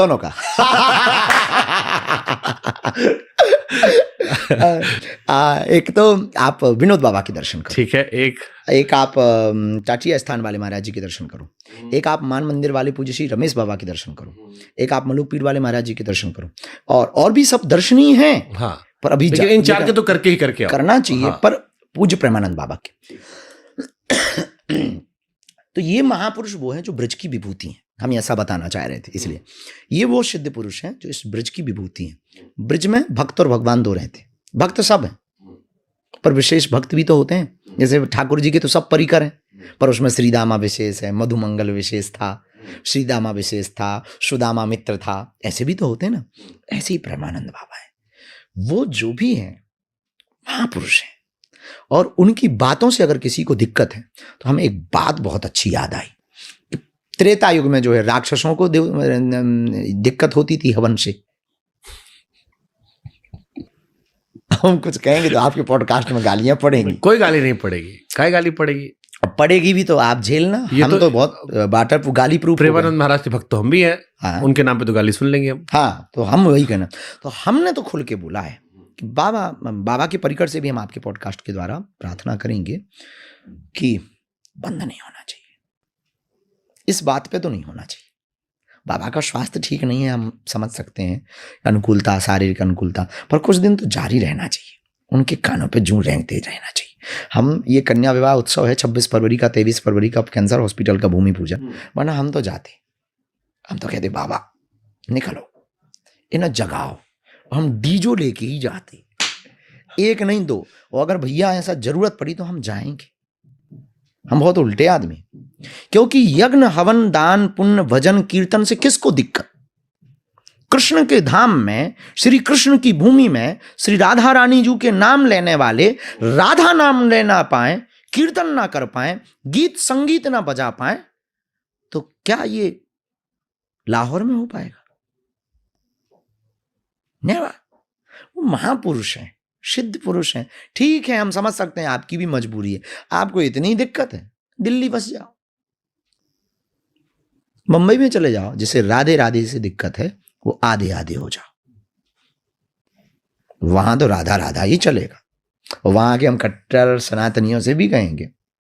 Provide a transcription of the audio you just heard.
दोनों का। एक तो आप विनोद बाबा के दर्शन करो, ठीक है। एक आप चाची स्थान वाले महाराज जी के दर्शन करो, एक आप मान मंदिर वाले पूज्य श्री रमेश बाबा के दर्शन करो, एक आप मलुक पीर वाले महाराज जी के दर्शन करो, और भी सब दर्शनीय हैं। हाँ, पर अभी लेकिन इन चार के तो करके ही करके आओ। करना चाहिए। हाँ। पर पूज्य प्रेमानंद बाबा के तो ये महापुरुष वो हैं जो ब्रज की विभूति हैं, हम ऐसा बताना चाह रहे थे। इसलिए ये वो सिद्ध पुरुष हैं जो इस ब्रज की विभूति हैं। ब्रज में भक्त और भगवान दो रहते हैं, भक्त सब हैं पर विशेष भक्त भी तो होते हैं। जैसे ठाकुर जी के तो सब परिकर हैं, पर उसमें श्रीदामा विशेष है, मधुमंगल विशेष था, श्रीदामा विशेष था, सुदामा मित्र था, ऐसे भी तो होते हैं ना। ऐसे ही प्रेमानंद बाबा है, वो जो भी हैं महापुरुष हैं। और उनकी बातों से अगर किसी को दिक्कत है तो हमें एक बात बहुत अच्छी याद आई। त्रेता युग में जो है राक्षसों को दिक्कत होती थी हवन से। हम कुछ कहेंगे तो आपके पॉडकास्ट में गालियां पड़ेंगी। कोई गाली नहीं पड़ेगी, काय गाली पड़ेगी? पड़ेगी भी तो आप झेलना, हम तो बहुत वाटर गाली प्रूफ। प्रेमानंद महाराज के भक्त तो हम भी हैं। हाँ। उनके नाम पे तो गाली सुन लेंगे हम। हाँ, तो हम वही कहना। तो हमने तो खुल के बोला है कि बाबा के परिकर से भी हम आपके पॉडकास्ट के द्वारा प्रार्थना करेंगे कि बंद नहीं होना चाहिए, इस बात पे तो नहीं होना चाहिए। बाबा का स्वास्थ्य ठीक नहीं है, हम समझ सकते हैं, अनुकूलता, शारीरिक अनुकूलता, पर कुछ दिन तो जारी रहना चाहिए, उनके कानों पे जूं रेंगते रहना चाहिए। हम ये कन्या विवाह उत्सव है 26 फरवरी का, 23 फरवरी का कैंसर हॉस्पिटल का भूमि पूजन, वरना हम तो जाते, हम तो कहते बाबा निकलो, इन्हें जगाओ। हम डीजो लेके ही जाते, एक नहीं दो, और अगर भैया ऐसा जरूरत पड़ी तो हम जाएंगे। हम बहुत उल्टे आदमी, क्योंकि यज्ञ हवन दान पुण्य भजन कीर्तन से किसको दिक्कत? कृष्ण के धाम में, श्री कृष्ण की भूमि में श्री राधा रानी जी के नाम लेने वाले राधा नाम ले ना पाए, कीर्तन ना कर पाए, गीत संगीत ना बजा पाए, तो क्या ये लाहौर में हो पाएगा? नहीं। वो महापुरुष हैं, सिद्ध पुरुष हैं। ठीक है, हम समझ सकते हैं आपकी भी मजबूरी है, आपको इतनी दिक्कत है, दिल्ली बस जाओ, मुंबई में चले जाओ, जिसे राधे राधे से दिक्कत है वो आधे आधे हो जाओ, वहां तो राधा राधा ही चलेगा। वहां के हम कट्टर सनातनियों से भी कहेंगे